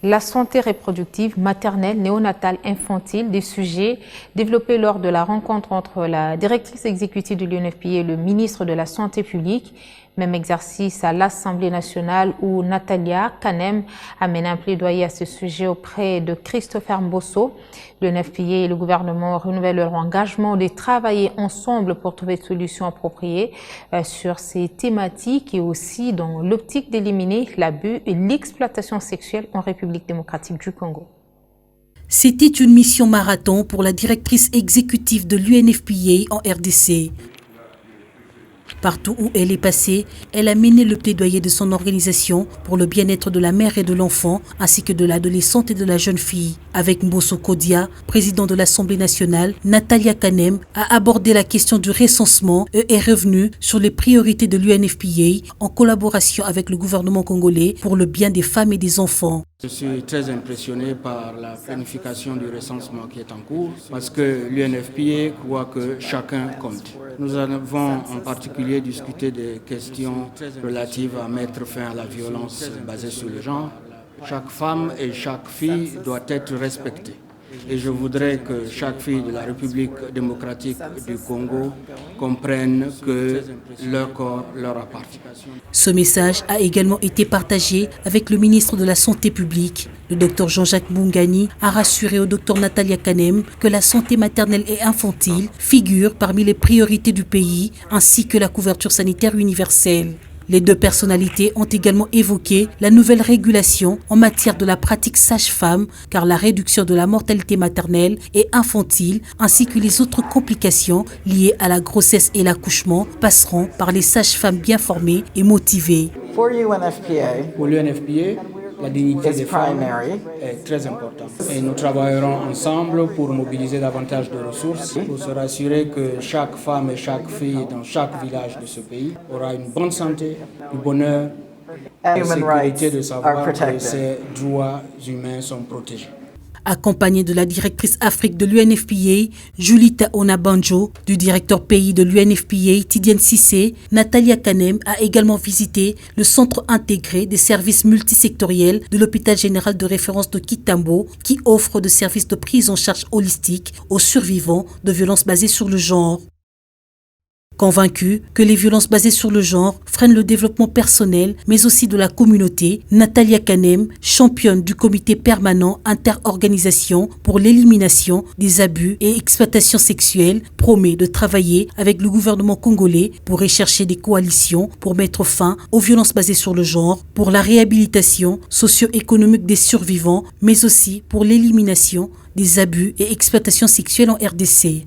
La santé reproductive, maternelle, néonatale, infantile, des sujets développés lors de la rencontre entre la directrice exécutive de l'UNFPA et le ministre de la Santé publique. Même exercice à l'Assemblée nationale où Natalia Kanem amène un plaidoyer à ce sujet auprès de Christopher Mbosso. L'UNFPA et le gouvernement renouvellent leur engagement de travailler ensemble pour trouver des solutions appropriées sur ces thématiques et aussi dans l'optique d'éliminer l'abus et l'exploitation sexuelle en République démocratique du Congo. C'était une mission marathon pour la directrice exécutive de l'UNFPA en RDC. Partout où elle est passée, elle a mené le plaidoyer de son organisation pour le bien-être de la mère et de l'enfant, ainsi que de l'adolescente et de la jeune fille. Avec Mbosso Kodia, président de l'Assemblée nationale, Natalia Kanem a abordé la question du recensement et est revenue sur les priorités de l'UNFPA en collaboration avec le gouvernement congolais pour le bien des femmes et des enfants. Je suis très impressionné par la planification du recensement qui est en cours parce que l'UNFPA croit que chacun compte. Nous avons en particulier discuté des questions relatives à mettre fin à la violence basée sur le genre. Chaque femme et chaque fille doit être respectée. Et je voudrais que chaque fille de la République démocratique du Congo comprenne que leur corps leur appartient. Ce message a également été partagé avec le ministre de la Santé publique. Le Dr Jean-Jacques Mbungani a rassuré au Dr Natalia Kanem que la santé maternelle et infantile figure parmi les priorités du pays, ainsi que la couverture sanitaire universelle. Les deux personnalités ont également évoqué la nouvelle régulation en matière de la pratique sage-femme, car la réduction de la mortalité maternelle et infantile, ainsi que les autres complications liées à la grossesse et l'accouchement, passeront par les sages-femmes bien formées et motivées. Pour l'UNFPA, la dignité des femmes est très importante. Et nous travaillerons ensemble pour mobiliser davantage de ressources, pour se rassurer que chaque femme et chaque fille dans chaque village de ce pays aura une bonne santé, du bonheur, la sécurité de savoir que ses droits humains sont protégés. Accompagnée de la directrice Afrique de l'UNFPA, Julita Onabanjo, du directeur pays de l'UNFPA, Tidiane Sissé, Natalia Kanem a également visité le centre intégré des services multisectoriels de l'hôpital général de référence de Kitambo, qui offre des services de prise en charge holistique aux survivants de violences basées sur le genre. Convaincue que les violences basées sur le genre freinent le développement personnel, mais aussi de la communauté, Natalia Kanem, championne du comité permanent interorganisation pour l'élimination des abus et exploitations sexuelles, promet de travailler avec le gouvernement congolais pour rechercher des coalitions pour mettre fin aux violences basées sur le genre, pour la réhabilitation socio-économique des survivants, mais aussi pour l'élimination des abus et exploitations sexuelles en RDC.